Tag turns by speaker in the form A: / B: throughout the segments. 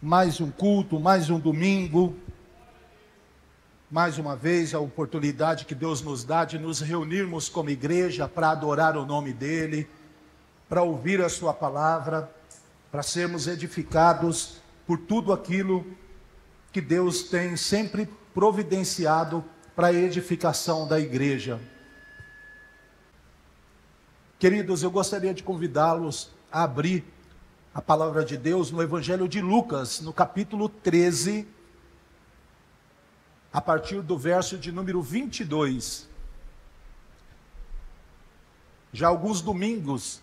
A: mais um culto, mais um domingo, mais uma vez a oportunidade que Deus nos dá de nos reunirmos como igreja para adorar o nome dEle, para ouvir a sua palavra, para sermos edificados por tudo aquilo que Deus tem sempre providenciado para a edificação da igreja. Queridos, eu gostaria de convidá-los a abrir a palavra de Deus no Evangelho de Lucas, no capítulo 13, a partir do verso de número 22. Já há alguns domingos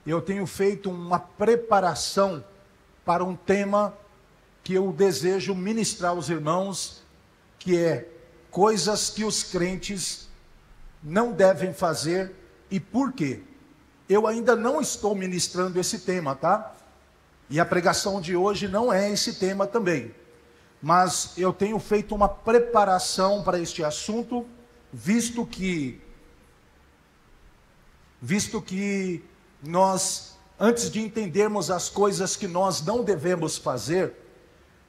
A: eu tenho feito uma preparação para um tema que eu desejo ministrar aos irmãos, que é coisas que os crentes não devem fazer e por quê. Eu ainda não estou ministrando esse tema, tá? E a pregação de hoje não é esse tema também. Mas eu tenho feito uma preparação para este assunto, visto que nós, antes de entendermos as coisas que nós não devemos fazer,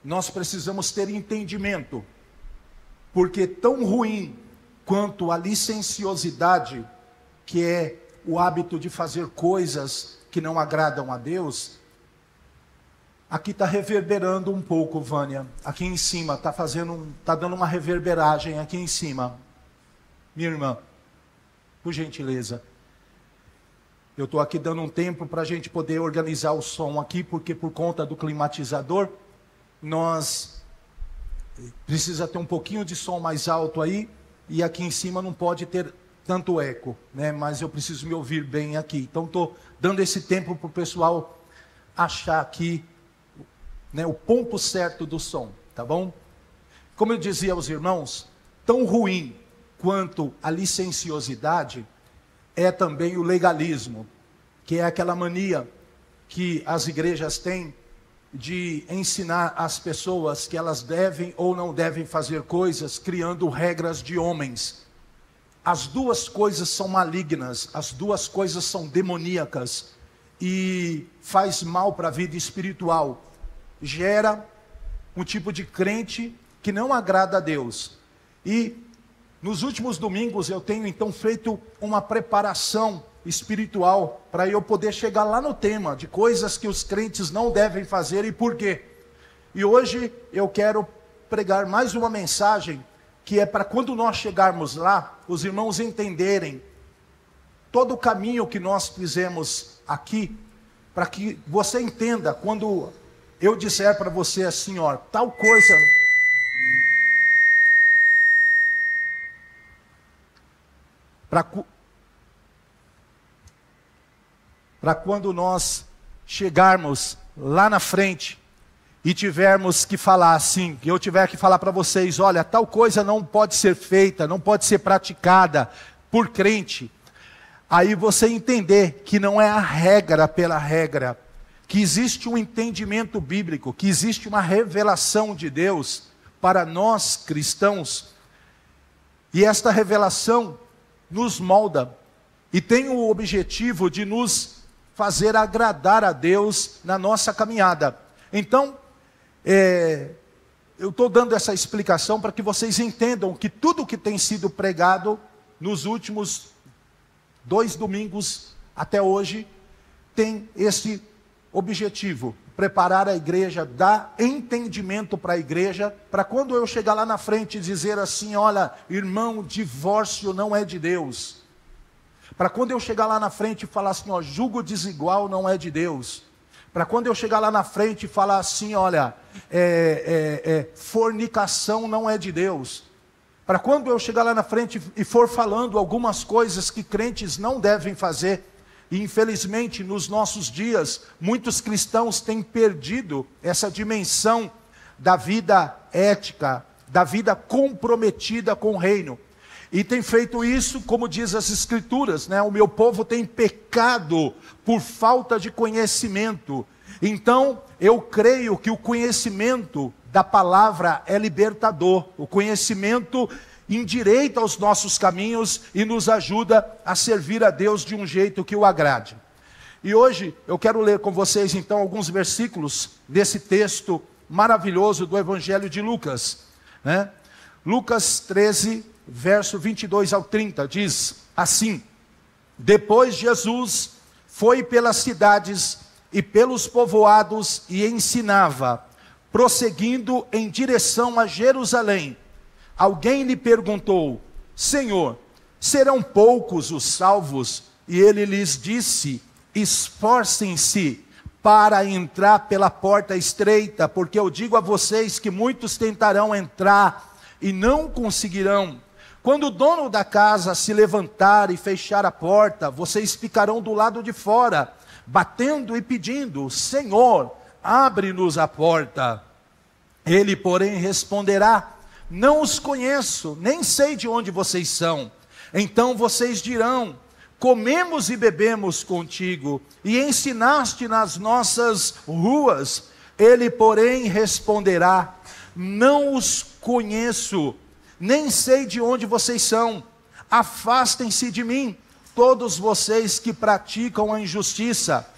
A: nós precisamos ter entendimento. Porque tão ruim quanto a licenciosidade, que é o hábito de fazer coisas que não agradam a Deus, aqui está reverberando um pouco, Vânia. Aqui em cima, está dando uma reverberagem aqui em cima. Minha irmã, por gentileza. Eu estou aqui dando um tempo para a gente poder organizar o som aqui, porque por conta do climatizador, nós precisa ter um pouquinho de som mais alto aí, e aqui em cima não pode ter tanto eco, né? Mas eu preciso me ouvir bem aqui. Então estou dando esse tempo para o pessoal achar aqui, né, o ponto certo do som, tá bom? Como eu dizia aos irmãos, tão ruim quanto a licenciosidade é também o legalismo, que é aquela mania que as igrejas têm de ensinar as pessoas que elas devem ou não devem fazer coisas, criando regras de homens. As duas coisas são malignas, as duas coisas são demoníacas e faz mal para a vida espiritual. Gera um tipo de crente que não agrada a Deus. E nos últimos domingos eu tenho então feito uma preparação espiritual para eu poder chegar lá no tema de coisas que os crentes não devem fazer e por quê. E hoje eu quero pregar mais uma mensagem que é para quando nós chegarmos lá, os irmãos entenderem todo o caminho que nós fizemos aqui, para que você entenda quando eu disser para você assim, ó, tal coisa. Para quando nós chegarmos lá na frente e tivermos que falar assim, que eu tiver que falar para vocês, olha, tal coisa não pode ser feita, não pode ser praticada por crente. Aí você entender que não é a regra pela regra, que existe um entendimento bíblico, que existe uma revelação de Deus para nós cristãos, e esta revelação nos molda, e tem o objetivo de nos fazer agradar a Deus na nossa caminhada. Então, eu estou dando essa explicação para que vocês entendam que tudo que tem sido pregado nos últimos 2 domingos até hoje, tem esse objetivo, preparar a igreja, dar entendimento para a igreja, para quando eu chegar lá na frente e dizer assim, olha, irmão, divórcio não é de Deus. Para quando eu chegar lá na frente e falar assim, ó, jugo desigual não é de Deus. Para quando eu chegar lá na frente e falar assim, olha, fornicação não é de Deus. Para quando eu chegar lá na frente e for falando algumas coisas que crentes não devem fazer, e infelizmente nos nossos dias, muitos cristãos têm perdido essa dimensão da vida ética, da vida comprometida com o reino. E tem feito isso, como diz as Escrituras, né? O meu povo tem pecado por falta de conhecimento. Então, eu creio que o conhecimento da palavra é libertador. O conhecimento endireita os nossos caminhos e nos ajuda a servir a Deus de um jeito que o agrade. E hoje eu quero ler com vocês então alguns versículos desse texto maravilhoso do Evangelho de Lucas, né? Lucas 13, verso 22 ao 30, diz assim: depois Jesus foi pelas cidades e pelos povoados e ensinava, prosseguindo em direção a Jerusalém. Alguém lhe perguntou: Senhor, serão poucos os salvos? E ele lhes disse: esforcem-se para entrar pela porta estreita, porque eu digo a vocês que muitos tentarão entrar e não conseguirão. Quando o dono da casa se levantar e fechar a porta, vocês ficarão do lado de fora, batendo e pedindo: Senhor, abre-nos a porta. Ele, porém, responderá: não os conheço, nem sei de onde vocês são. Então vocês dirão: comemos e bebemos contigo, e ensinaste nas nossas ruas. Ele, porém, responderá: não os conheço, nem sei de onde vocês são. Afastem-se de mim, todos vocês que praticam a injustiça.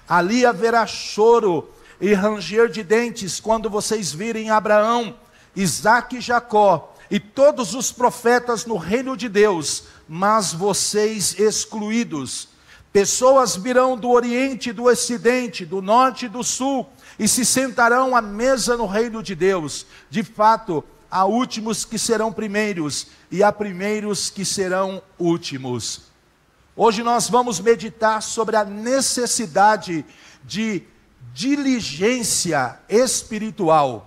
A: Ali haverá choro e ranger de dentes, quando vocês virem Abraão, Isaque e Jacó, e todos os profetas no reino de Deus, mas vocês excluídos. Pessoas virão do Oriente e do Ocidente, do Norte e do Sul, e se sentarão à mesa no reino de Deus. De fato, há últimos que serão primeiros, e há primeiros que serão últimos. Hoje nós vamos meditar sobre a necessidade de diligência espiritual.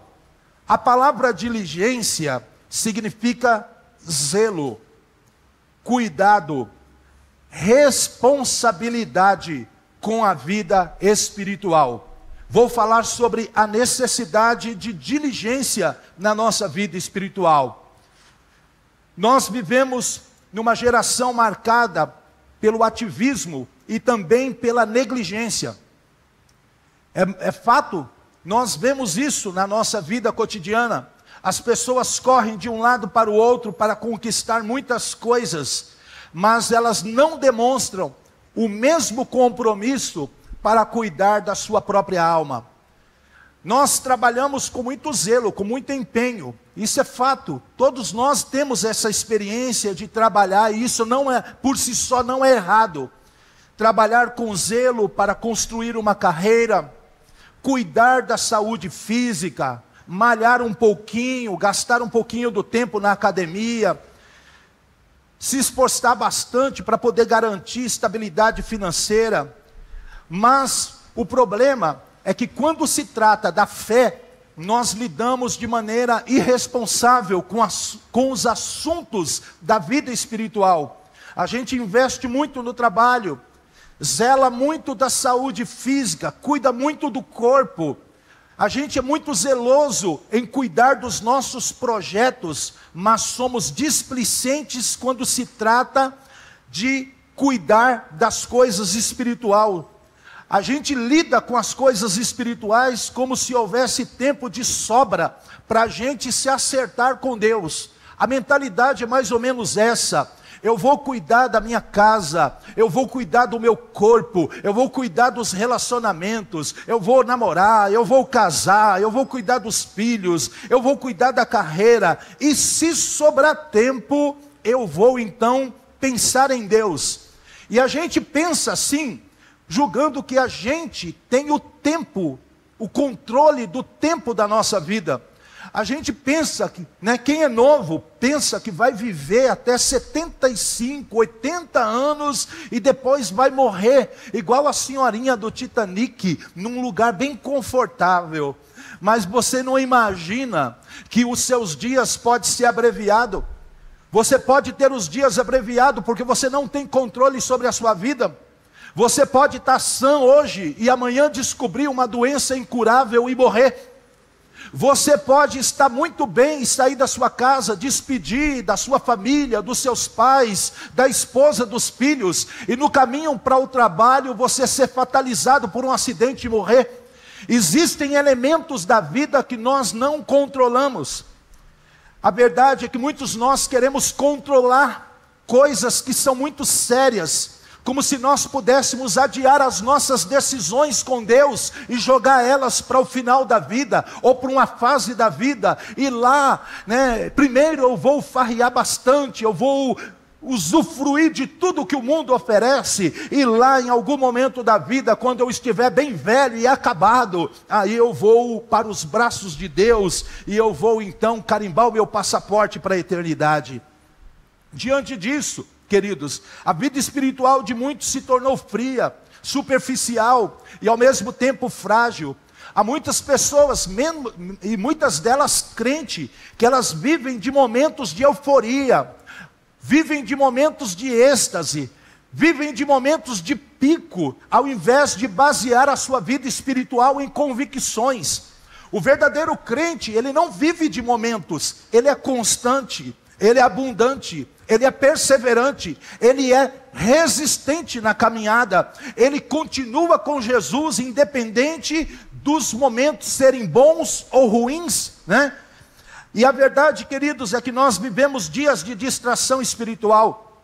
A: A palavra diligência significa zelo, cuidado, responsabilidade com a vida espiritual. Vou falar sobre a necessidade de diligência na nossa vida espiritual. Nós vivemos numa geração marcada pelo ativismo e também pela negligência. É fato, nós vemos isso na nossa vida cotidiana. As pessoas correm de um lado para o outro para conquistar muitas coisas, mas elas não demonstram o mesmo compromisso para cuidar da sua própria alma. Nós trabalhamos com muito zelo, com muito empenho, isso é fato. Todos nós temos essa experiência de trabalhar, e isso não é, por si só não é errado. Trabalhar com zelo para construir uma carreira, cuidar da saúde física, malhar um pouquinho, gastar um pouquinho do tempo na academia, se esforçar bastante para poder garantir estabilidade financeira. Mas o problema é que quando se trata da fé, nós lidamos de maneira irresponsável com os assuntos da vida espiritual. A gente investe muito no trabalho, zela muito da saúde física, cuida muito do corpo. A gente é muito zeloso em cuidar dos nossos projetos, mas somos displicentes quando se trata de cuidar das coisas espirituais. A gente lida com as coisas espirituais como se houvesse tempo de sobra para a gente se acertar com Deus. A mentalidade é mais ou menos essa: eu vou cuidar da minha casa, eu vou cuidar do meu corpo, eu vou cuidar dos relacionamentos, eu vou namorar, eu vou casar, eu vou cuidar dos filhos, eu vou cuidar da carreira, e se sobrar tempo, eu vou então pensar em Deus. E a gente pensa assim, julgando que a gente tem o tempo, o controle do tempo da nossa vida. A gente pensa que, quem é novo, pensa que vai viver até 75, 80 anos e depois vai morrer, igual a senhorinha do Titanic, num lugar bem confortável. Mas você não imagina que os seus dias podem ser abreviados. Você pode ter os dias abreviados porque você não tem controle sobre a sua vida. Você pode estar sã hoje e amanhã descobrir uma doença incurável e morrer. Você pode estar muito bem e sair da sua casa, despedir da sua família, dos seus pais, da esposa, dos filhos, e no caminho para o trabalho você ser fatalizado por um acidente e morrer. Existem elementos da vida que nós não controlamos. A verdade é que muitos de nós queremos controlar coisas que são muito sérias, como se nós pudéssemos adiar as nossas decisões com Deus e jogar elas para o final da vida, ou para uma fase da vida, e lá, primeiro eu vou farrear bastante, eu vou usufruir de tudo que o mundo oferece, e lá em algum momento da vida, quando eu estiver bem velho e acabado, aí eu vou para os braços de Deus, e eu vou então carimbar o meu passaporte para a eternidade. Diante disso, queridos, a vida espiritual de muitos se tornou fria, superficial e ao mesmo tempo frágil. Há muitas pessoas, e muitas delas crentes, que elas vivem de momentos de euforia, vivem de momentos de êxtase, vivem de momentos de pico, ao invés de basear a sua vida espiritual em convicções. O verdadeiro crente, ele não vive de momentos, ele é constante, ele é abundante, ele é perseverante, ele é resistente na caminhada, ele continua com Jesus, independente dos momentos serem bons ou ruins, E a verdade, queridos, é que nós vivemos dias de distração espiritual.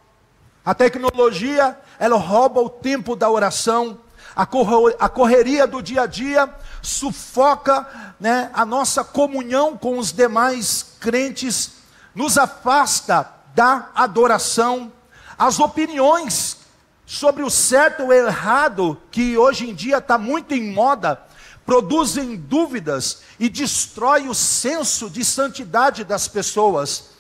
A: A tecnologia, ela rouba o tempo da oração, a correria do dia a dia sufoca, a nossa comunhão com os demais crentes, nos afasta da adoração. As opiniões sobre o certo ou errado, que hoje em dia está muito em moda, produzem dúvidas e destrói o senso de santidade das pessoas,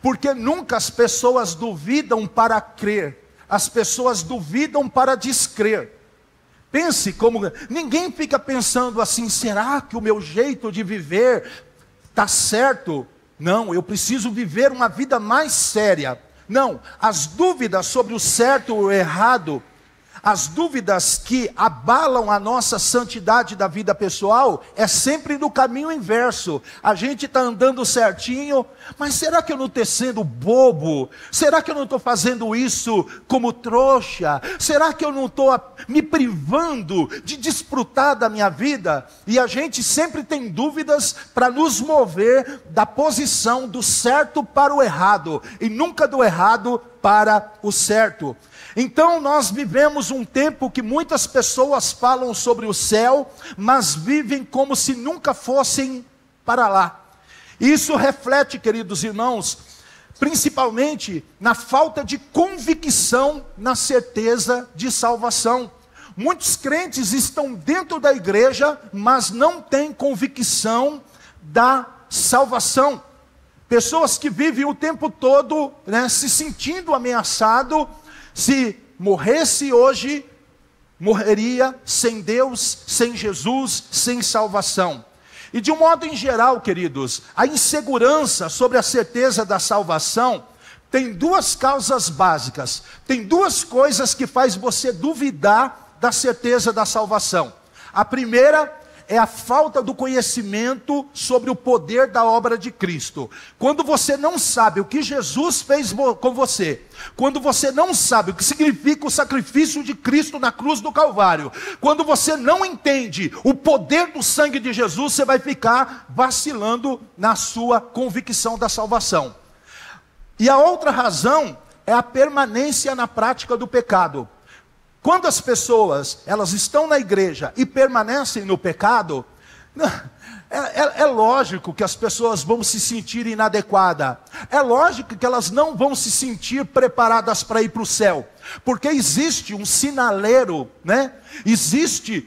A: porque nunca as pessoas duvidam para crer, as pessoas duvidam para descrer. Pense como, ninguém fica pensando assim, será que o meu jeito de viver está certo? Não, eu preciso viver uma vida mais séria. Não, as dúvidas sobre o certo ou o errado, as dúvidas que abalam a nossa santidade da vida pessoal, é sempre no caminho inverso. A gente está andando certinho, mas será que eu não estou sendo bobo? Será que eu não estou fazendo isso como trouxa? Será que eu não estou me privando de desfrutar da minha vida? E a gente sempre tem dúvidas para nos mover da posição do certo para o errado, e nunca do errado para o certo. Então nós vivemos um tempo que muitas pessoas falam sobre o céu, mas vivem como se nunca fossem para lá. Isso reflete, queridos irmãos, principalmente na falta de convicção na certeza de salvação. Muitos crentes estão dentro da igreja, mas não têm convicção da salvação. Pessoas que vivem o tempo todo, se sentindo ameaçado. Se morresse hoje, morreria sem Deus, sem Jesus, sem salvação. E de um modo em geral, queridos, a insegurança sobre a certeza da salvação tem duas causas básicas. Tem duas coisas que faz você duvidar da certeza da salvação. A primeira é a falta do conhecimento sobre o poder da obra de Cristo. Quando você não sabe o que Jesus fez com você, quando você não sabe o que significa o sacrifício de Cristo na cruz do Calvário, quando você não entende o poder do sangue de Jesus, você vai ficar vacilando na sua convicção da salvação. E a outra razão é a permanência na prática do pecado. Quando as pessoas, elas estão na igreja e permanecem no pecado, é lógico que as pessoas vão se sentir inadequadas. É lógico que elas não vão se sentir preparadas para ir para o céu. Porque existe um sinaleiro, Existe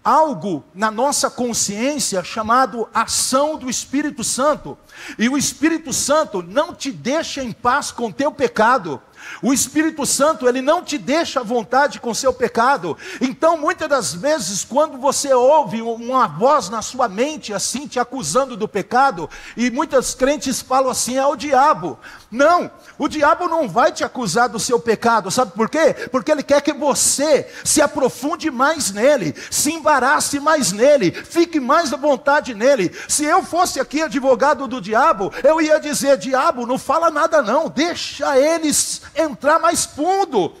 A: algo na nossa consciência chamado ação do Espírito Santo. E o Espírito Santo não te deixa em paz com o teu pecado. O Espírito Santo, ele não te deixa à vontade com o seu pecado. Então, muitas das vezes, quando você ouve uma voz na sua mente, assim, te acusando do pecado, e muitos crentes falam assim, é o diabo. Não, o diabo não vai te acusar do seu pecado, sabe por quê? Porque ele quer que você se aprofunde mais nele, se embarace mais nele, fique mais à vontade nele. Se eu fosse aqui advogado do diabo, eu ia dizer, diabo, não fala nada não, deixa eles entrar mais fundo.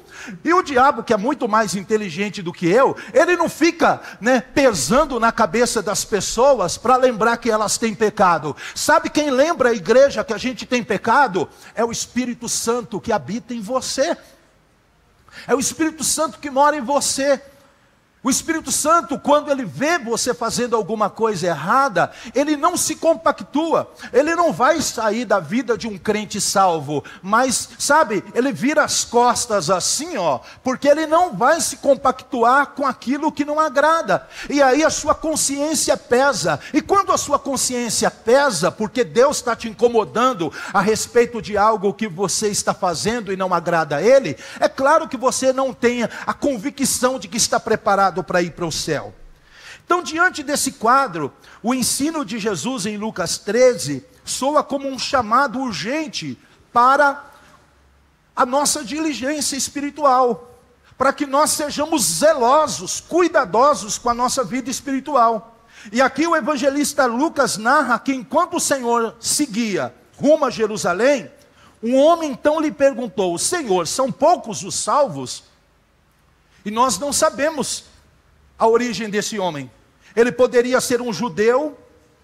A: E o diabo, que é muito mais inteligente do que eu, ele não fica pesando na cabeça das pessoas para lembrar que elas têm pecado. Sabe quem lembra a igreja que a gente tem pecado? É o Espírito Santo que habita em você. É o Espírito Santo que mora em você. O Espírito Santo, quando ele vê você fazendo alguma coisa errada, ele não se compactua, ele não vai sair da vida de um crente salvo, mas, sabe, ele vira as costas assim, porque ele não vai se compactuar com aquilo que não agrada, e aí a sua consciência pesa, e quando a sua consciência pesa, porque Deus está te incomodando a respeito de algo que você está fazendo e não agrada a Ele, é claro que você não tenha a convicção de que está preparado para ir para o céu. Então, diante desse quadro, o ensino de Jesus em Lucas 13 soa como um chamado urgente para a nossa diligência espiritual, para que nós sejamos zelosos, cuidadosos com a nossa vida espiritual. E aqui o evangelista Lucas narra que enquanto o Senhor seguia rumo a Jerusalém, um homem então lhe perguntou: Senhor, são poucos os salvos? E nós não sabemos a origem desse homem. Ele poderia ser um judeu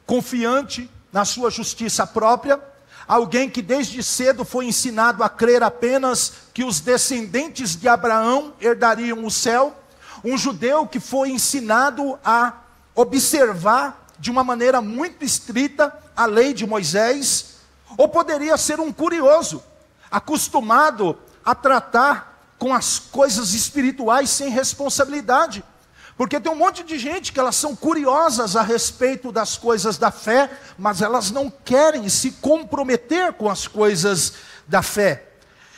A: confiante na sua justiça própria, alguém que desde cedo foi ensinado a crer apenas que os descendentes de Abraão herdariam o céu, um judeu que foi ensinado a observar de uma maneira muito estrita a lei de Moisés, ou poderia ser um curioso, acostumado a tratar com as coisas espirituais sem responsabilidade. Porque tem um monte de gente que elas são curiosas a respeito das coisas da fé, mas elas não querem se comprometer com as coisas da fé.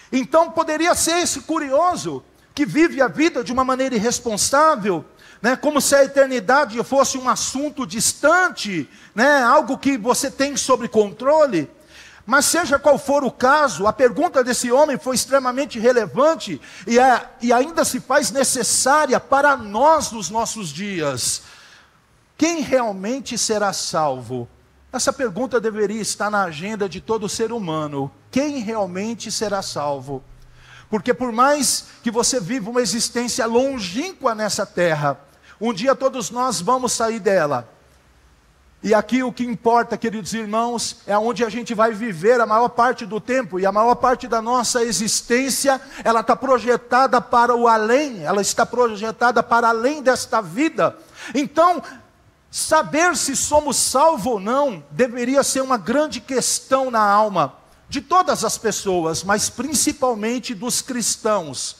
A: Então poderia ser esse curioso que vive a vida de uma maneira irresponsável, como se a eternidade fosse um assunto distante, algo que você tem sob controle. Mas seja qual for o caso, a pergunta desse homem foi extremamente relevante e ainda se faz necessária para nós nos nossos dias. Quem realmente será salvo? Essa pergunta deveria estar na agenda de todo ser humano. Quem realmente será salvo? Porque por mais que você viva uma existência longínqua nessa terra, um dia todos nós vamos sair dela. E aqui o que importa, queridos irmãos, é onde a gente vai viver a maior parte do tempo, e a maior parte da nossa existência, ela está projetada para o além, ela está projetada para além desta vida. Então, saber se somos salvos ou não, deveria ser uma grande questão na alma, de todas as pessoas, mas principalmente dos cristãos.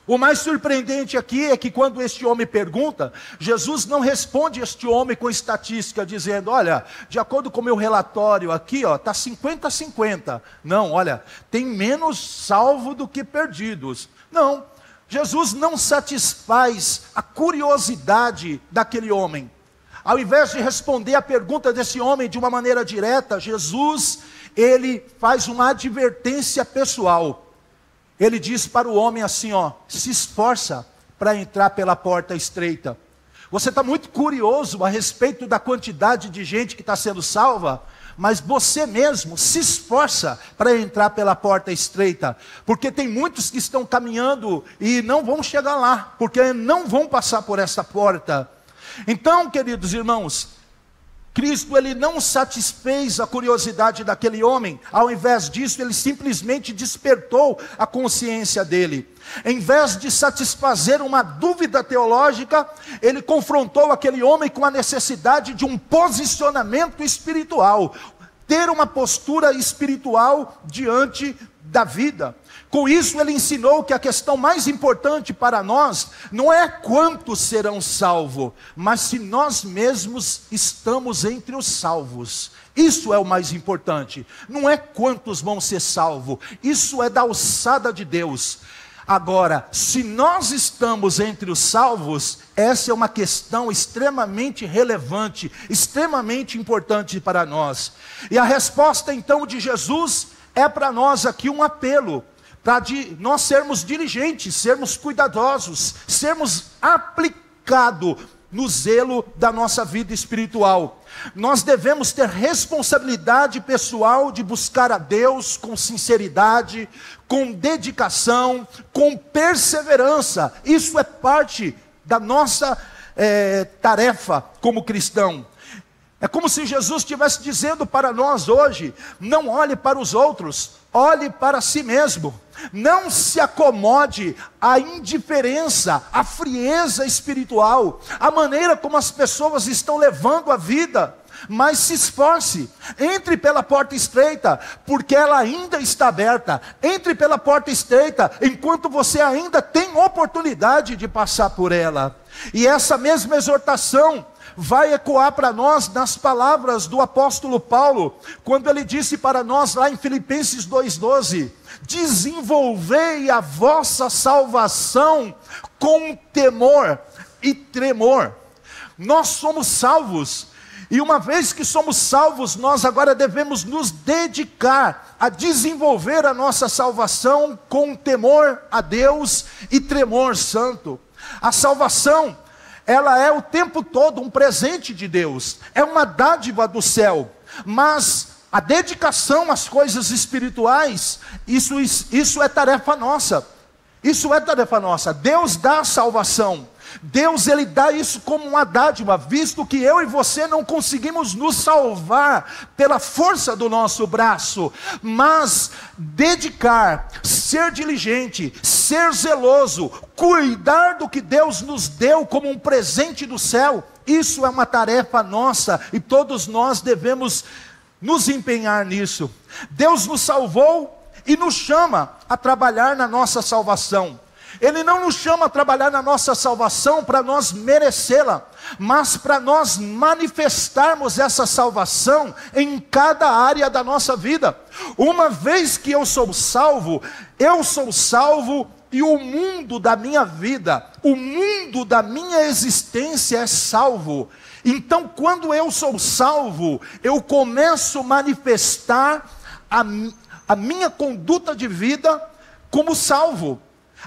A: O mais surpreendente aqui é que quando este homem pergunta, Jesus não responde este homem com estatística, dizendo: olha, de acordo com o meu relatório aqui, está 50-50. Não, olha, tem menos salvo do que perdidos. Não, Jesus não satisfaz a curiosidade daquele homem. Ao invés de responder a pergunta desse homem de uma maneira direta, Jesus, ele faz uma advertência pessoal. Ele diz para o homem assim, se esforça para entrar pela porta estreita. Você está muito curioso a respeito da quantidade de gente que está sendo salva, mas você mesmo se esforça para entrar pela porta estreita, porque tem muitos que estão caminhando e não vão chegar lá, porque não vão passar por essa porta. Então, queridos irmãos, Cristo, ele não satisfez a curiosidade daquele homem. Ao invés disso, ele simplesmente despertou a consciência dele. Em vez de satisfazer uma dúvida teológica, ele confrontou aquele homem com a necessidade de um posicionamento espiritual, ter uma postura espiritual diante da vida. Com isso ele ensinou que a questão mais importante para nós não é quantos serão salvos, mas se nós mesmos estamos entre os salvos. Isso é o mais importante. Não é quantos vão ser salvos, isso é da alçada de Deus. Agora, se nós estamos entre os salvos, essa é uma questão extremamente relevante, extremamente importante para nós. E a resposta então de Jesus é para nós aqui um apelo, para nós sermos diligentes, sermos cuidadosos, sermos aplicados no zelo da nossa vida espiritual. Nós devemos ter responsabilidade pessoal de buscar a Deus com sinceridade, com dedicação, com perseverança. Isso é parte da nossa tarefa como cristão. É como se Jesus estivesse dizendo para nós hoje: não olhe para os outros, olhe para si mesmo. Não se acomode à indiferença, à frieza espiritual, à maneira como as pessoas estão levando a vida. Mas se esforce, entre pela porta estreita, porque ela ainda está aberta. Entre pela porta estreita, enquanto você ainda tem oportunidade de passar por ela. E essa mesma exortação vai ecoar para nós nas palavras do apóstolo Paulo, quando ele disse para nós lá em Filipenses 2,12: desenvolvei a vossa salvação com temor e tremor. Nós somos salvos. E uma vez que somos salvos, nós agora devemos nos dedicar a desenvolver a nossa salvação com temor a Deus e tremor santo. A salvação, ela é o tempo todo um presente de Deus, é uma dádiva do céu, mas a dedicação às coisas espirituais, isso é tarefa nossa. Isso é tarefa nossa. Deus dá a salvação. Deus, Ele dá isso como uma dádiva, visto que eu e você não conseguimos nos salvar pela força do nosso braço, mas dedicar, ser diligente, ser zeloso, cuidar do que Deus nos deu como um presente do céu, isso é uma tarefa nossa, e todos nós devemos nos empenhar nisso. Deus nos salvou e nos chama a trabalhar na nossa salvação. Ele não nos chama a trabalhar na nossa salvação para nós merecê-la, mas para nós manifestarmos essa salvação em cada área da nossa vida. Uma vez que eu sou salvo e o mundo da minha vida, o mundo da minha existência é salvo. Então, quando eu sou salvo, eu começo a manifestar a minha conduta de vida como salvo.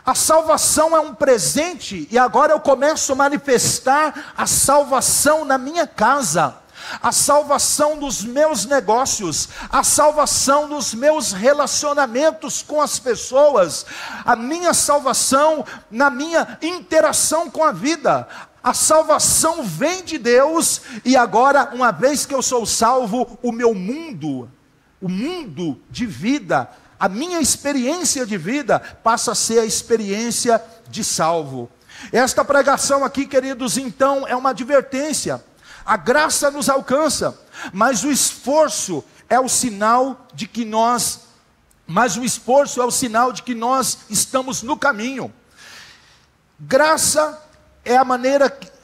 A: A salvação é um presente, e agora eu começo a manifestar a salvação na minha casa, a salvação dos meus negócios, a salvação dos meus relacionamentos com as pessoas, a minha salvação na minha interação com a vida. A salvação vem de Deus, e agora, uma vez que eu sou salvo, o meu mundo, o mundo de vida, a minha experiência de vida passa a ser a experiência de salvo. Esta pregação aqui, queridos, então é uma advertência. A graça nos alcança, mas o esforço é o sinal de que nós estamos no caminho. Graça é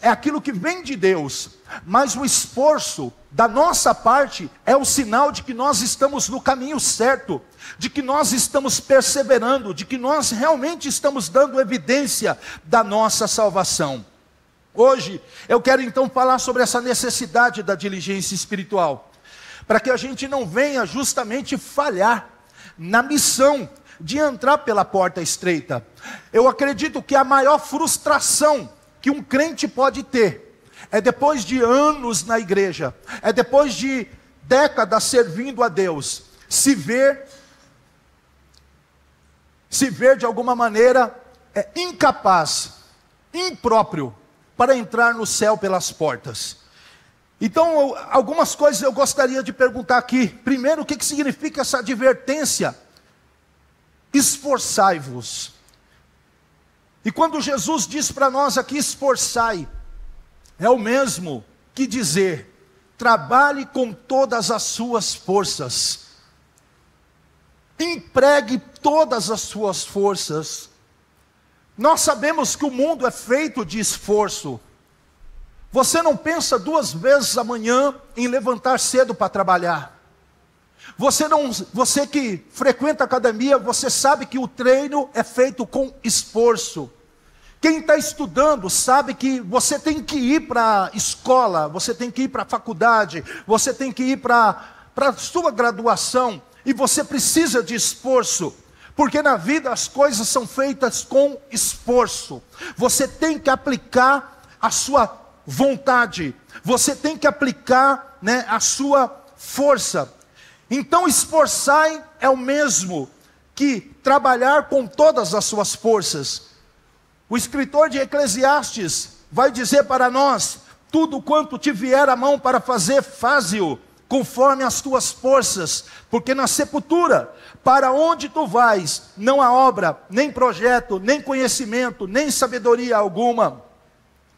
A: aquilo que vem de Deus, mas o esforço da nossa parte é o sinal de que nós estamos no caminho certo, de que nós estamos perseverando, de que nós realmente estamos dando evidência da nossa salvação. Hoje eu quero então falar sobre essa necessidade da diligência espiritual, para que a gente não venha justamente falhar na missão de entrar pela porta estreita. Eu acredito que a maior frustração que um crente pode ter é depois de anos na igreja, é depois de décadas servindo a Deus, se ver de alguma maneira incapaz, impróprio para entrar no céu pelas portas. Então, algumas coisas eu gostaria de perguntar aqui. Primeiro, o que significa essa advertência? Esforçai-vos. E quando Jesus diz para nós aqui, esforçai, é o mesmo que dizer, trabalhe com todas as suas forças. Empregue todas as suas forças. Nós sabemos que o mundo é feito de esforço. Você não pensa duas vezes amanhã em levantar cedo para trabalhar. Você que frequenta a academia, você sabe que o treino é feito com esforço. Quem está estudando sabe que você tem que ir para a escola, você tem que ir para a faculdade, você tem que ir para a sua graduação, e você precisa de esforço, porque na vida as coisas são feitas com esforço. Você tem que aplicar a sua vontade, você tem que aplicar, a sua força. Então esforçai é o mesmo que trabalhar com todas as suas forças. O escritor de Eclesiastes vai dizer para nós, tudo quanto te vier a mão para fazer, faze-o conforme as tuas forças, porque na sepultura, para onde tu vais, não há obra, nem projeto, nem conhecimento, nem sabedoria alguma.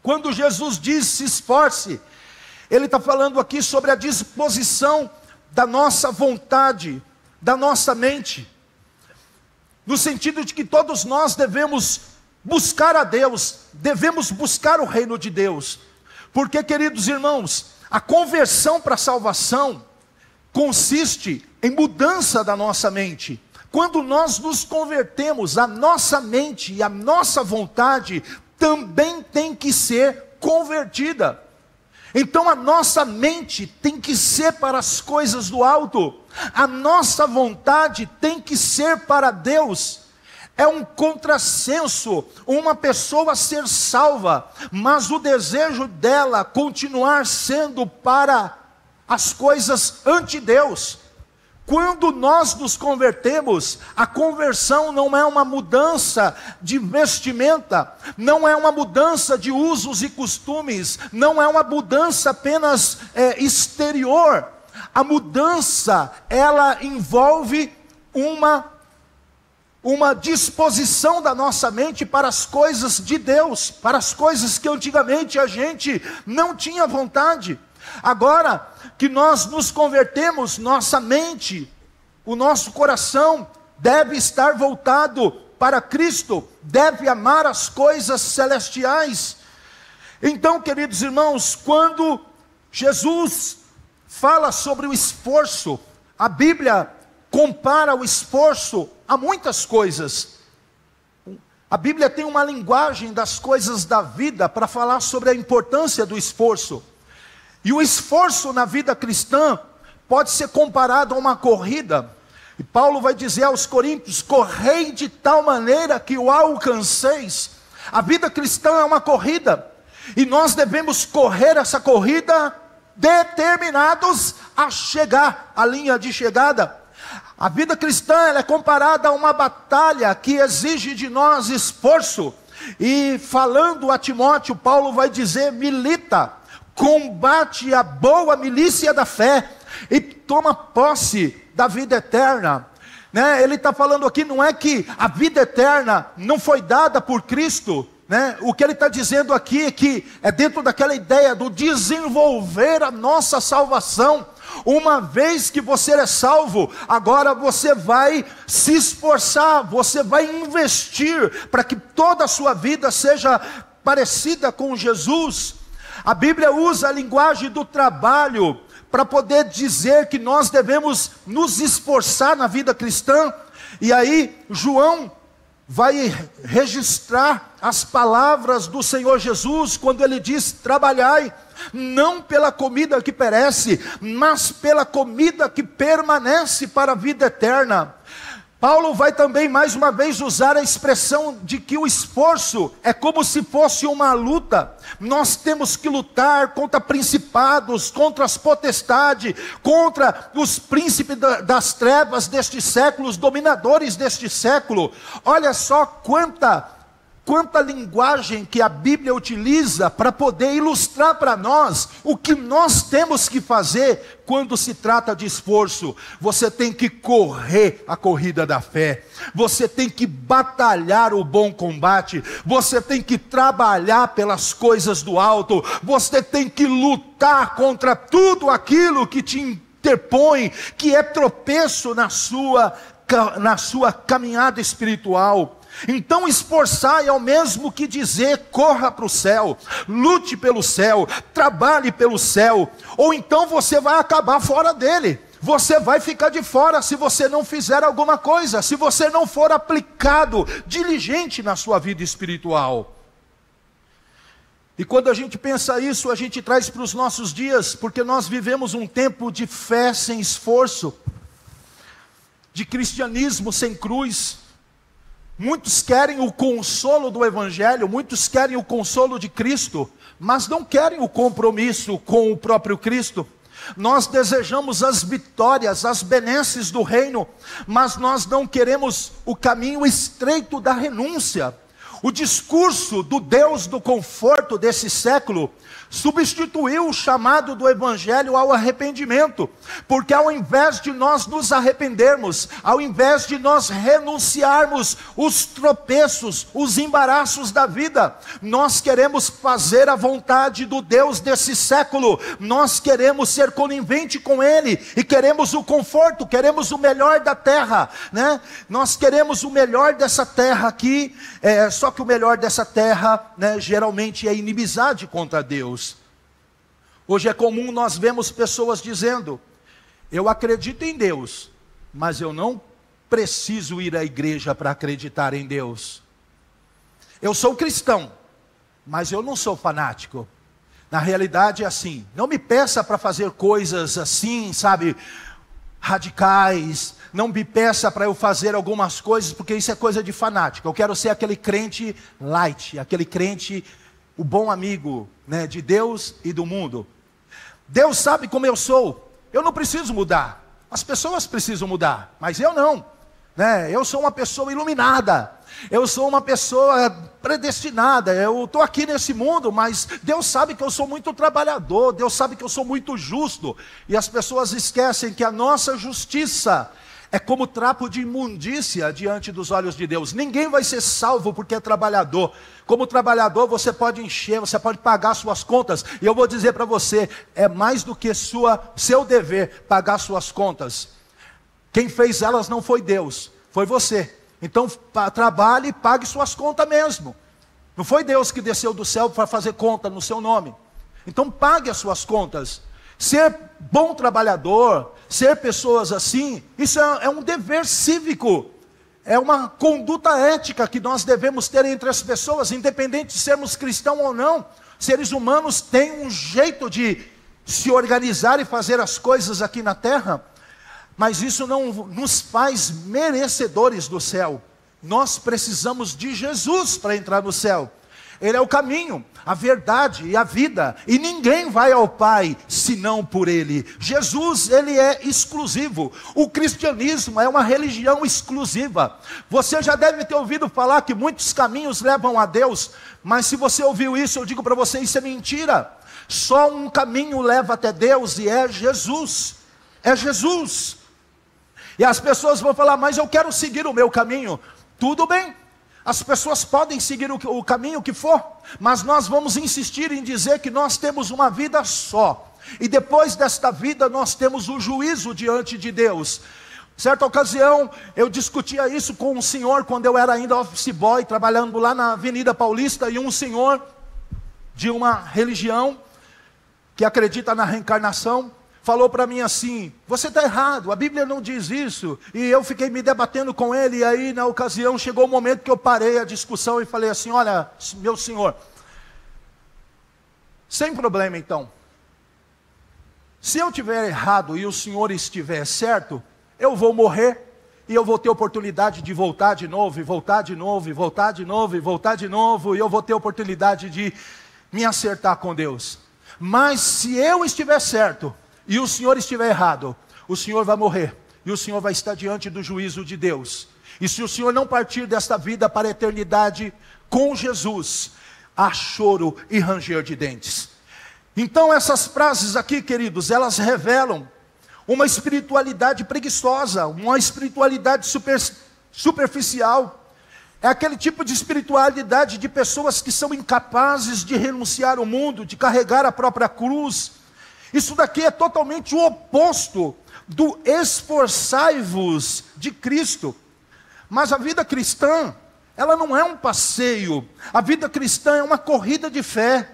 A: Quando Jesus diz se esforce, Ele está falando aqui sobre a disposição da nossa vontade, da nossa mente, no sentido de que todos nós devemos buscar a Deus, devemos buscar o reino de Deus, porque, queridos irmãos, a conversão para a salvação consiste em mudança da nossa mente. Quando nós nos convertemos, a nossa mente e a nossa vontade também tem que ser convertida. Então a nossa mente tem que ser para as coisas do alto, a nossa vontade tem que ser para Deus. É um contrassenso uma pessoa ser salva, mas o desejo dela continuar sendo para as coisas ante Deus. Quando nós nos convertemos, a conversão não é uma mudança de vestimenta, não é uma mudança de usos e costumes, não é uma mudança apenas exterior. A mudança, ela envolve uma disposição da nossa mente para as coisas de Deus, para as coisas que antigamente a gente não tinha vontade. Agora que nós nos convertemos, nossa mente, o nosso coração deve estar voltado para Cristo, deve amar as coisas celestiais. Então, queridos irmãos, quando Jesus fala sobre o esforço, a Bíblia compara o esforço a muitas coisas. A Bíblia tem uma linguagem das coisas da vida para falar sobre a importância do esforço. E o esforço na vida cristã pode ser comparado a uma corrida. E Paulo vai dizer aos Coríntios: correi de tal maneira que o alcanceis. A vida cristã é uma corrida, e nós devemos correr essa corrida determinados a chegar à linha de chegada. A vida cristã ela é comparada a uma batalha que exige de nós esforço. E falando a Timóteo, Paulo vai dizer: milita, combate a boa milícia da fé e toma posse da vida eterna. Ele está falando aqui, não é que a vida eterna não foi dada por Cristo, o que ele está dizendo aqui é que é dentro daquela ideia do desenvolver a nossa salvação. Uma vez que você é salvo, agora você vai se esforçar, você vai investir para que toda a sua vida seja parecida com Jesus. A Bíblia usa a linguagem do trabalho para poder dizer que nós devemos nos esforçar na vida cristã. E aí João vai registrar as palavras do Senhor Jesus, quando ele diz: trabalhai, não pela comida que perece, mas pela comida que permanece para a vida eterna. Paulo vai também mais uma vez usar a expressão de que o esforço é como se fosse uma luta. Nós temos que lutar contra principados, contra as potestades, contra os príncipes das trevas deste século, os dominadores deste século. Olha só quanta linguagem que a Bíblia utiliza para poder ilustrar para nós o que nós temos que fazer quando se trata de esforço. Você tem que correr a corrida da fé, você tem que batalhar o bom combate, você tem que trabalhar pelas coisas do alto, você tem que lutar contra tudo aquilo que te interpõe, que é tropeço na sua caminhada espiritual. Então esforçar é o mesmo que dizer: corra para o céu, lute pelo céu, trabalhe pelo céu, ou então você vai acabar fora dele. Você vai ficar de fora se você não fizer alguma coisa, se você não for aplicado, diligente na sua vida espiritual. E quando a gente pensa isso, a gente traz para os nossos dias, porque nós vivemos um tempo de fé sem esforço, de cristianismo sem cruz. Muitos querem o consolo do Evangelho, muitos querem o consolo de Cristo, mas não querem o compromisso com o próprio Cristo. Nós desejamos as vitórias, as benesses do reino, mas nós não queremos o caminho estreito da renúncia. O discurso do Deus do conforto desse século substituiu o chamado do evangelho ao arrependimento, porque ao invés de nós nos arrependermos, ao invés de nós renunciarmos os tropeços, os embaraços da vida, nós queremos fazer a vontade do Deus desse século, nós queremos ser conivente com Ele, e queremos o conforto, queremos o melhor da terra, né? Nós queremos o melhor dessa terra aqui, só que o melhor dessa terra, né, geralmente é inimizade contra Deus. Hoje é comum nós vemos pessoas dizendo: eu acredito em Deus, mas eu não preciso ir à igreja para acreditar em Deus. Eu sou cristão, mas eu não sou fanático. Na realidade é assim, não me peça para fazer coisas assim, sabe, radicais, não me peça para eu fazer algumas coisas, porque isso é coisa de fanático. Eu quero ser aquele crente light, aquele crente, o bom amigo, né, de Deus e do mundo. Deus sabe como eu sou, eu não preciso mudar, as pessoas precisam mudar, mas eu não, né? Eu sou uma pessoa iluminada, eu sou uma pessoa predestinada, eu estou aqui nesse mundo, mas Deus sabe que eu sou muito trabalhador, Deus sabe que eu sou muito justo, e as pessoas esquecem que a nossa justiça é como trapo de imundícia diante dos olhos de Deus. Ninguém vai ser salvo porque é trabalhador. Como trabalhador você pode encher, você pode pagar suas contas. E eu vou dizer para você, é mais do que seu dever pagar suas contas. Quem fez elas não foi Deus, foi você. Então trabalhe e pague suas contas mesmo. Não foi Deus que desceu do céu para fazer conta no seu nome. Então pague as suas contas. Ser bom trabalhador, ser pessoas assim, isso é um dever cívico, é uma conduta ética que nós devemos ter entre as pessoas, independente de sermos cristãos ou não. Seres humanos têm um jeito de se organizar e fazer as coisas aqui na terra, mas isso não nos faz merecedores do céu. Nós precisamos de Jesus para entrar no céu. Ele é o caminho, a verdade e a vida, e ninguém vai ao Pai senão por Ele. Jesus, Ele é exclusivo. O cristianismo é uma religião exclusiva. Você já deve ter ouvido falar que muitos caminhos levam a Deus, mas se você ouviu isso, eu digo para você, isso é mentira. Só um caminho leva até Deus, e é Jesus. É Jesus. E as pessoas vão falar: mas eu quero seguir o meu caminho. Tudo bem. As pessoas podem seguir o caminho que for, mas nós vamos insistir em dizer que nós temos uma vida só, e depois desta vida nós temos o juízo diante de Deus. Certa ocasião eu discutia isso com um senhor, quando eu era ainda office boy, trabalhando lá na Avenida Paulista, e um senhor de uma religião que acredita na reencarnação falou para mim assim: você está errado, a Bíblia não diz isso. E eu fiquei me debatendo com ele, e aí na ocasião chegou o momento que eu parei a discussão e falei assim: olha, meu senhor, sem problema então, se eu estiver errado e o senhor estiver certo, eu vou morrer, e eu vou ter oportunidade de voltar de novo, e voltar de novo, e voltar de novo, e voltar de novo, e eu vou ter oportunidade de me acertar com Deus. Mas se eu estiver certo e o senhor estiver errado, o senhor vai morrer, e o senhor vai estar diante do juízo de Deus. E se o senhor não partir desta vida para a eternidade com Jesus, há choro e ranger de dentes. Então essas frases aqui, queridos, elas revelam uma espiritualidade preguiçosa, uma espiritualidade superficial. É aquele tipo de espiritualidade de pessoas que são incapazes de renunciar ao mundo, de carregar a própria cruz. Isso daqui é totalmente o oposto do esforçai-vos de Cristo. Mas a vida cristã, ela não é um passeio. A vida cristã é uma corrida de fé.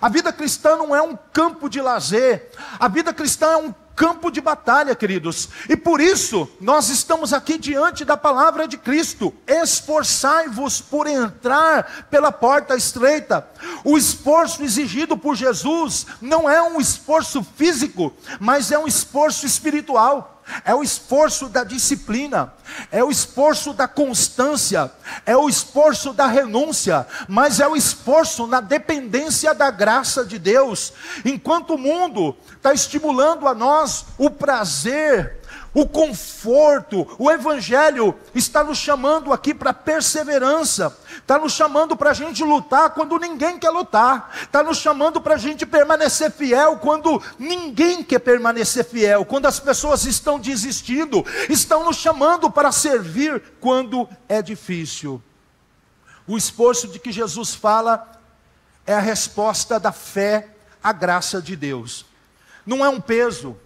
A: A vida cristã não é um campo de lazer. A vida cristã é um campo de batalha, queridos. E por isso, nós estamos aqui diante da palavra de Cristo. Esforçai-vos por entrar pela porta estreita. O esforço exigido por Jesus não é um esforço físico, mas é um esforço espiritual. É o esforço da disciplina, é o esforço da constância, é o esforço da renúncia, mas é o esforço na dependência da graça de Deus. Enquanto o mundo está estimulando a nós o prazer, o conforto. O Evangelho está nos chamando aqui para perseverança, está nos chamando para a gente lutar quando ninguém quer lutar, está nos chamando para a gente permanecer fiel quando ninguém quer permanecer fiel, quando as pessoas estão desistindo, estão nos chamando para servir quando é difícil. O esforço de que Jesus fala é a resposta da fé à graça de Deus. Não é um peso,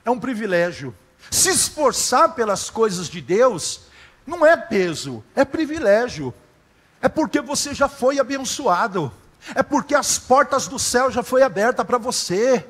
A: é um privilégio. Se esforçar pelas coisas de Deus não é peso, é privilégio. É porque você já foi abençoado. É porque as portas do céu já foi aberta para você.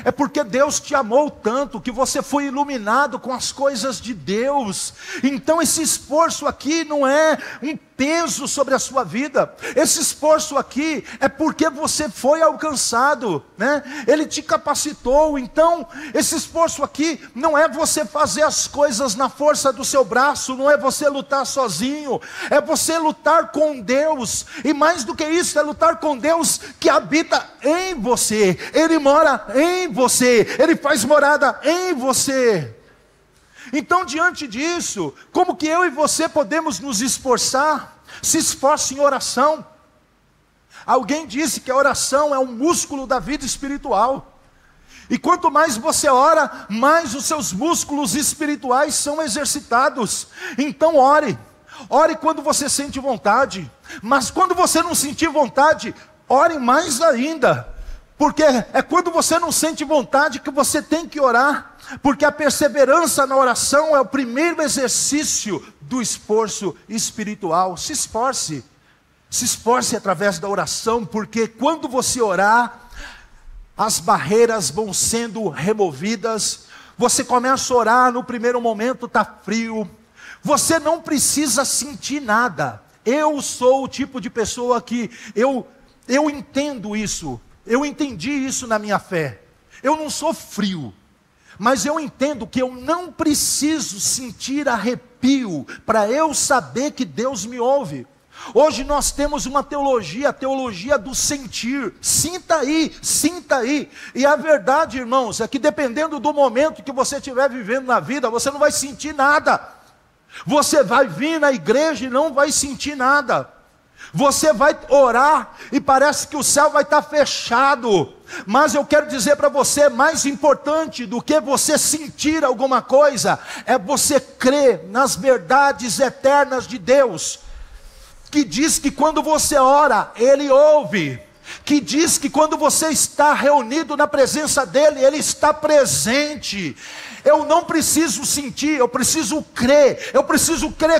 A: É porque Deus te amou tanto que você foi iluminado com as coisas de Deus. Então esse esforço aqui não é um peso sobre a sua vida. Esse esforço aqui é porque você foi alcançado, né? Ele te capacitou. Então esse esforço aqui não é você fazer as coisas na força do seu braço, não é você lutar sozinho, é você lutar com Deus. E mais do que isso, é lutar com Deus que habita em você. Ele mora em você, Ele faz morada em você. Então, diante disso, como que eu e você podemos nos esforçar? Se esforce em oração. Alguém disse que a oração é um músculo da vida espiritual. E quanto mais você ora, mais os seus músculos espirituais são exercitados. Então ore. Ore quando você sente vontade. Mas quando você não sentir vontade, ore mais ainda. Porque é quando você não sente vontade que você tem que orar. Porque a perseverança na oração é o primeiro exercício do esforço espiritual. Se esforce através da oração, porque quando você orar, as barreiras vão sendo removidas. Você começa a orar, no primeiro momento está frio, você não precisa sentir nada. Eu sou o tipo de pessoa que eu entendo isso, eu entendi isso na minha fé. Eu não sou frio, mas eu entendo que eu não preciso sentir arrepio para eu saber que Deus me ouve. Hoje nós temos uma teologia, a teologia do sentir. Sinta aí. E a verdade, irmãos, é que dependendo do momento que você estiver vivendo na vida, você não vai sentir nada. Você vai vir na igreja e não vai sentir nada. Você vai orar e parece que o céu vai estar fechado. Mas eu quero dizer para você, mais importante do que você sentir alguma coisa, é você crer nas verdades eternas de Deus, que diz que quando você ora, Ele ouve, que diz que quando você está reunido na presença dEle, Ele está presente. Eu não preciso sentir, eu preciso crer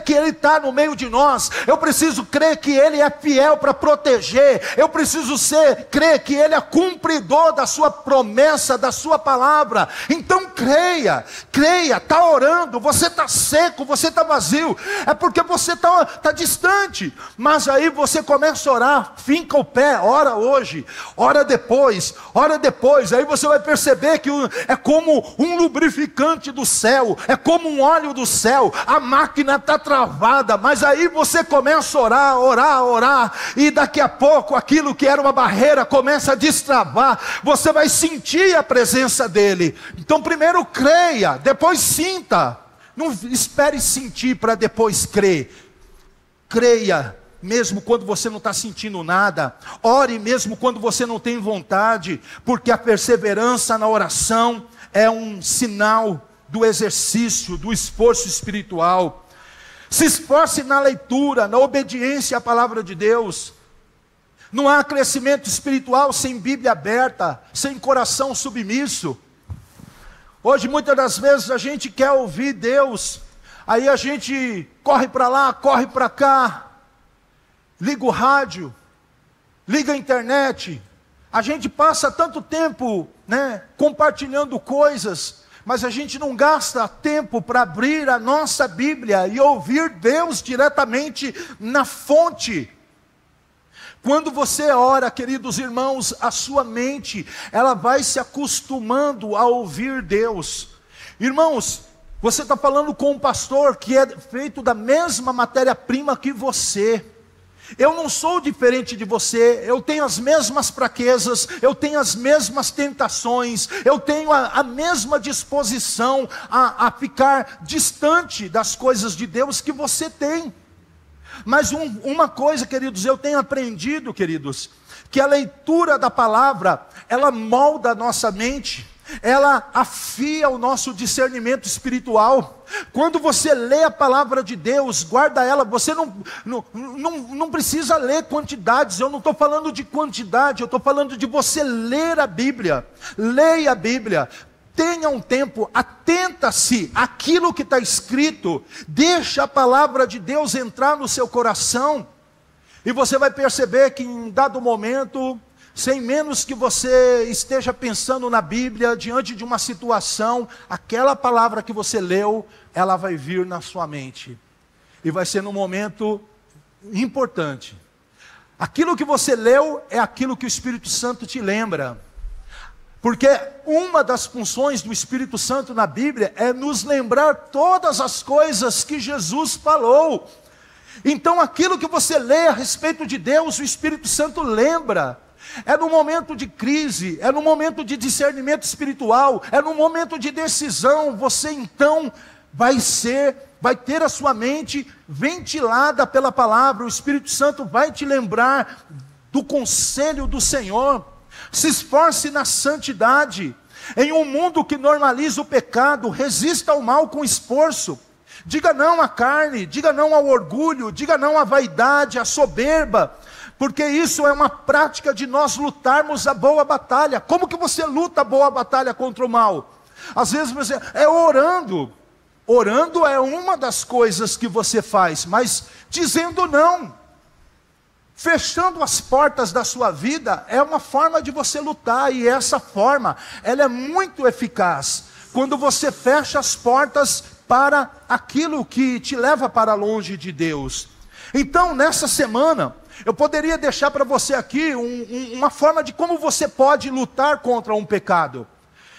A: que Ele está no meio de nós, eu preciso crer que Ele é fiel para proteger, eu preciso crer que Ele é cumpridor da sua promessa, da sua palavra. Então creia, está orando, você está seco, você está vazio, é porque você está distante, mas aí você começa a orar, finca o pé, ora hoje, ora depois, aí você vai perceber que é como um lubrificante do céu, é como um óleo do céu, a máquina está travada, mas aí você começa a orar, e daqui a pouco aquilo que era uma barreira começa a destravar, você vai sentir a presença dEle. Então primeiro creia, depois sinta, não espere sentir para depois crer. Creia mesmo quando você não está sentindo nada, ore mesmo quando você não tem vontade, porque a perseverança na oração é um sinal do exercício, do esforço espiritual. Se esforce na leitura, na obediência à palavra de Deus. Não há crescimento espiritual sem Bíblia aberta, sem coração submisso. Hoje muitas das vezes a gente quer ouvir Deus, aí a gente corre para lá, corre para cá, liga o rádio, liga a internet. A gente passa tanto tempo, compartilhando coisas, mas a gente não gasta tempo para abrir a nossa Bíblia e ouvir Deus diretamente na fonte. Quando você ora, queridos irmãos, a sua mente, ela vai se acostumando a ouvir Deus. Irmãos, você está falando com um pastor que é feito da mesma matéria-prima que você. Eu não sou diferente de você, eu tenho as mesmas fraquezas, eu tenho as mesmas tentações, eu tenho a mesma disposição a ficar distante das coisas de Deus que você tem. Mas uma coisa, queridos, eu tenho aprendido, queridos, que a leitura da palavra, ela molda a nossa mente, ela afia o nosso discernimento espiritual. Quando você lê a palavra de Deus, guarda ela, você não precisa ler quantidades, eu não estou falando de quantidade, eu estou falando de você ler a Bíblia. Leia a Bíblia, tenha um tempo, atenta-se àquilo que está escrito, deixa a palavra de Deus entrar no seu coração, e você vai perceber que em dado momento, sem menos que você esteja pensando na Bíblia, diante de uma situação, aquela palavra que você leu, ela vai vir na sua mente. E vai ser num momento importante. Aquilo que você leu é aquilo que o Espírito Santo te lembra. Porque uma das funções do Espírito Santo na Bíblia é nos lembrar todas as coisas que Jesus falou. Então aquilo que você lê a respeito de Deus, o Espírito Santo lembra. É no momento de crise, é no momento de discernimento espiritual, é no momento de decisão, você então vai ter a sua mente ventilada pela palavra, o Espírito Santo vai te lembrar do conselho do Senhor. Se esforce na santidade, em um mundo que normaliza o pecado, resista ao mal com esforço, diga não à carne, diga não ao orgulho, diga não à vaidade, à soberba, porque isso é uma prática de nós lutarmos a boa batalha. Como que você luta a boa batalha contra o mal? Às vezes você é orando. Orando é uma das coisas que você faz, mas dizendo não, fechando as portas da sua vida, é uma forma de você lutar, e essa forma, ela é muito eficaz, quando você fecha as portas para aquilo que te leva para longe de Deus. Então, nessa semana, eu poderia deixar para você aqui uma forma de como você pode lutar contra um pecado.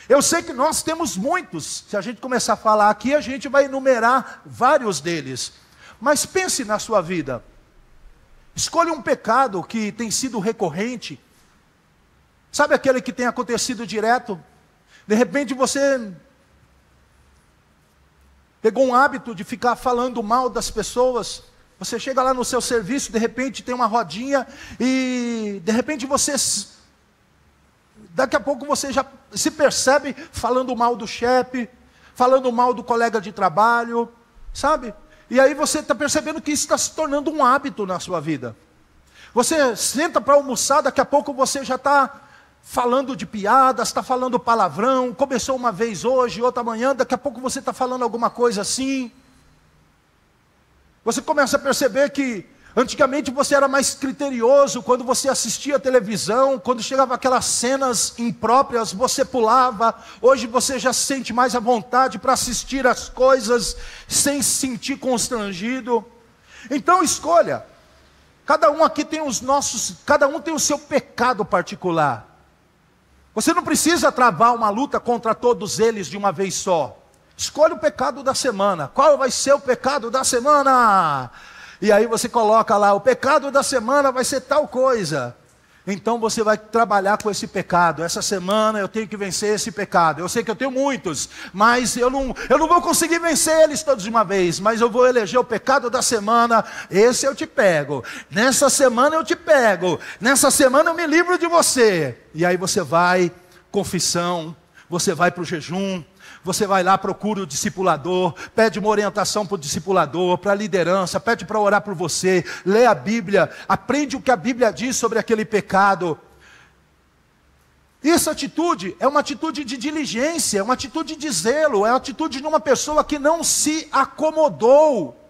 A: Eu sei que nós temos muitos, se a gente começar a falar aqui, a gente vai enumerar vários deles. Mas pense na sua vida. Escolha um pecado que tem sido recorrente. Sabe aquele que tem acontecido direto? De repente você pegou um hábito de ficar falando mal das pessoas. Você chega lá no seu serviço, de repente tem uma rodinha, e de repente daqui a pouco você já se percebe falando mal do chefe, falando mal do colega de trabalho, sabe? E aí você está percebendo que isso está se tornando um hábito na sua vida. Você senta para almoçar, daqui a pouco você já está falando de piadas, está falando palavrão, começou uma vez hoje, outra amanhã, daqui a pouco você está falando alguma coisa assim. Você começa a perceber que antigamente você era mais criterioso, quando você assistia a televisão, quando chegava aquelas cenas impróprias, você pulava. Hoje você já se sente mais à vontade para assistir as coisas, sem se sentir constrangido. Então escolha, cada um aqui tem cada um tem o seu pecado particular. Você não precisa travar uma luta contra todos eles de uma vez só. Escolha o pecado da semana. Qual vai ser o pecado da semana? E aí você coloca lá, o pecado da semana vai ser tal coisa. Então você vai trabalhar com esse pecado. Essa semana eu tenho que vencer esse pecado. Eu sei que eu tenho muitos, mas eu não vou conseguir vencer eles todos de uma vez. Mas eu vou eleger o pecado da semana. Esse eu te pego. Nessa semana eu te pego. Nessa semana eu me livro de você. E aí você vai, confissão, você vai para o jejum. Você vai lá, procura o discipulador, pede uma orientação para o discipulador, para a liderança, pede para orar por você, lê a Bíblia, aprende o que a Bíblia diz sobre aquele pecado. Essa atitude é uma atitude de diligência, é uma atitude de zelo, é a atitude de uma pessoa que não se acomodou.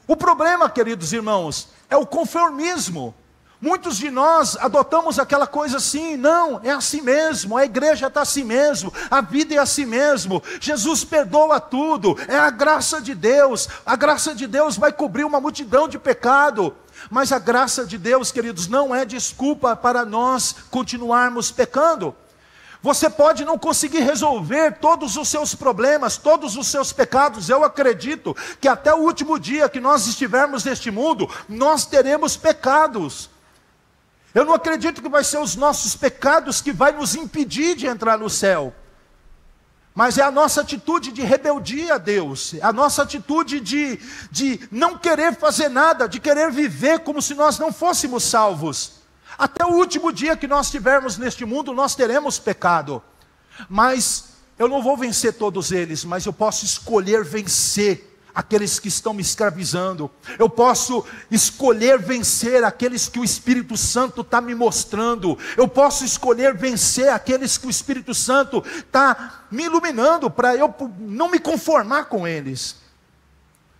A: O problema, queridos irmãos, é o conformismo. Muitos de nós adotamos aquela coisa assim, não, é assim mesmo, a igreja está assim mesmo, a vida é assim mesmo, Jesus perdoa tudo, é a graça de Deus vai cobrir uma multidão de pecado, mas a graça de Deus, queridos, não é desculpa para nós continuarmos pecando. Você pode não conseguir resolver todos os seus problemas, todos os seus pecados. Eu acredito que até o último dia que nós estivermos neste mundo, nós teremos pecados. Eu não acredito que vai ser os nossos pecados que vai nos impedir de entrar no céu. Mas é a nossa atitude de rebeldia a Deus, a nossa atitude de não querer fazer nada, de querer viver como se nós não fôssemos salvos. Até o último dia que nós estivermos neste mundo, nós teremos pecado. Mas eu não vou vencer todos eles, mas eu posso escolher vencer aqueles que estão me escravizando. Eu posso escolher vencer aqueles que o Espírito Santo está me mostrando. Eu posso escolher vencer aqueles que o Espírito Santo está me iluminando, para eu não me conformar com eles.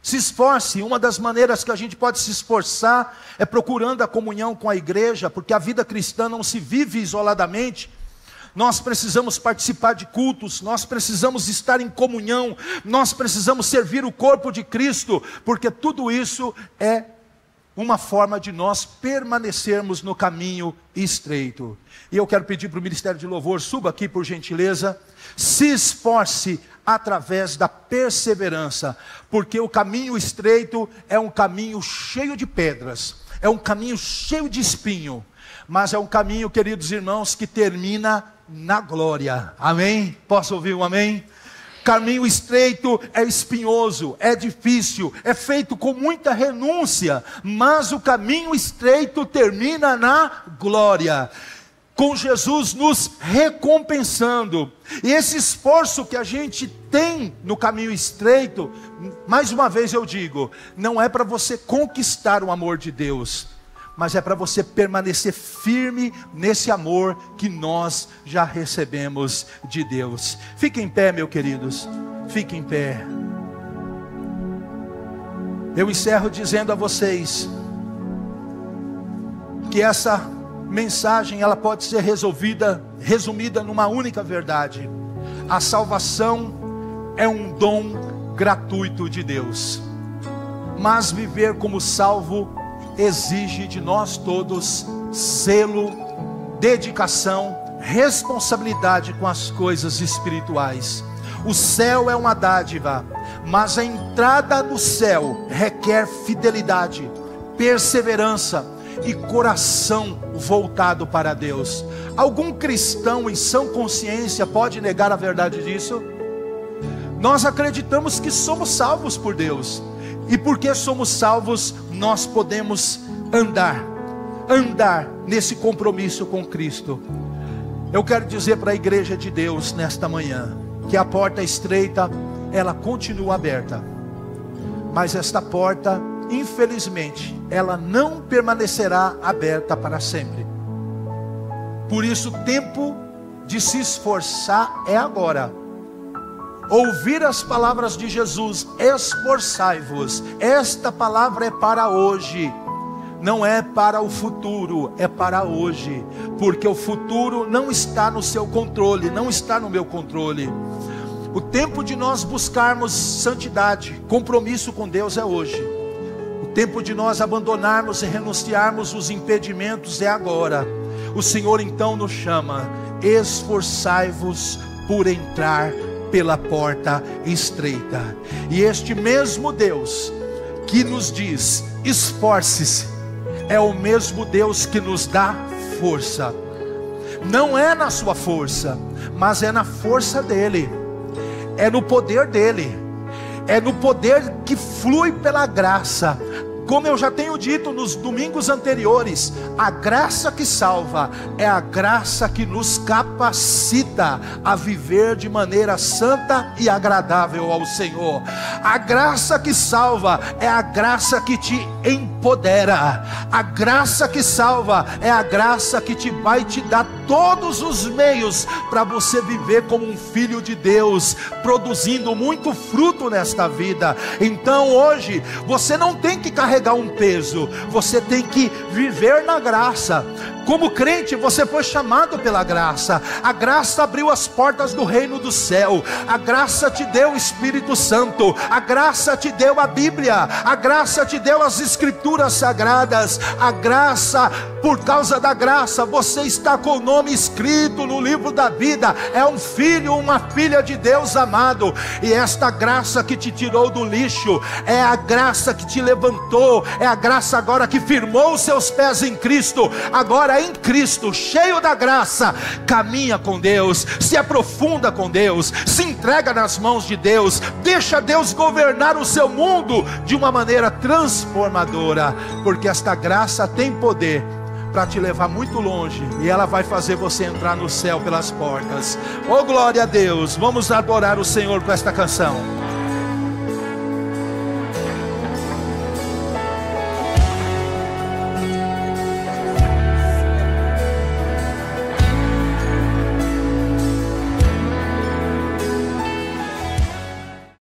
A: Se esforce. Uma das maneiras que a gente pode se esforçar é procurando a comunhão com a igreja, porque a vida cristã não se vive isoladamente. Nós precisamos participar de cultos, nós precisamos estar em comunhão, nós precisamos servir o corpo de Cristo, porque tudo isso é uma forma de nós permanecermos no caminho estreito. E eu quero pedir para o Ministério de Louvor, suba aqui por gentileza. Se esforce através da perseverança, porque o caminho estreito é um caminho cheio de pedras, é um caminho cheio de espinho, mas é um caminho, queridos irmãos, que termina na glória. Amém? Posso ouvir um amém? Caminho estreito é espinhoso, é difícil, é feito com muita renúncia, mas o caminho estreito termina na glória, com Jesus nos recompensando. E esse esforço que a gente tem no caminho estreito, mais uma vez eu digo, não é para você conquistar o amor de Deus, mas é para você permanecer firme nesse amor que nós já recebemos de Deus. Fiquem em pé, meus queridos, fiquem em pé. Eu encerro dizendo a vocês que essa mensagem ela pode ser resumida numa única verdade: a salvação é um dom gratuito de Deus, mas viver como salvo exige de nós todos zelo, dedicação, responsabilidade com as coisas espirituais. O céu é uma dádiva, mas a entrada no céu requer fidelidade, perseverança e coração voltado para Deus. Algum cristão em sã consciência pode negar a verdade disso? Nós acreditamos que somos salvos por Deus, e porque somos salvos, nós podemos andar nesse compromisso com Cristo. Eu quero dizer para a igreja de Deus nesta manhã, que a porta estreita, ela continua aberta, mas esta porta, infelizmente, ela não permanecerá aberta para sempre. Por isso o tempo de se esforçar é agora. Ouvir as palavras de Jesus, esforçai-vos. Esta palavra é para hoje, não é para o futuro, é para hoje, porque o futuro não está no seu controle, não está no meu controle. O tempo de nós buscarmos santidade, compromisso com Deus é hoje. O tempo de nós abandonarmos e renunciarmos os impedimentos é agora. O Senhor então nos chama: esforçai-vos por entrar pela porta estreita. E este mesmo Deus que nos diz: esforce-se, é o mesmo Deus que nos dá força. Não é na sua força, mas é na força dele, é no poder dele, é no poder que flui pela graça. Como eu já tenho dito nos domingos anteriores, a graça que salva é a graça que nos capacita a viver de maneira santa e agradável ao Senhor. A graça que salva é a graça que te empodera. A graça que salva é a graça que vai te dar todos os meios para você viver como um filho de Deus, produzindo muito fruto nesta vida. Então hoje você não tem que carregar um peso, você tem que viver na graça. Como crente, você foi chamado pela graça. A graça abriu as portas do reino do céu. A graça te deu o Espírito Santo. A graça te deu a Bíblia. A graça te deu as Escrituras sagradas. A graça Por causa da graça, você está com o nome escrito no livro da vida. É um filho, uma filha de Deus amado. E esta graça que te tirou do lixo, é a graça que te levantou, é a graça agora que firmou os seus pés em Cristo. Agora em Cristo, cheio da graça, caminha com Deus, se aprofunda com Deus, se entrega nas mãos de Deus, deixa Deus governar o seu mundo de uma maneira transformadora, porque esta graça tem poder para te levar muito longe, e ela vai fazer você entrar no céu pelas portas. Oh, glória a Deus! Vamos adorar o Senhor com esta canção.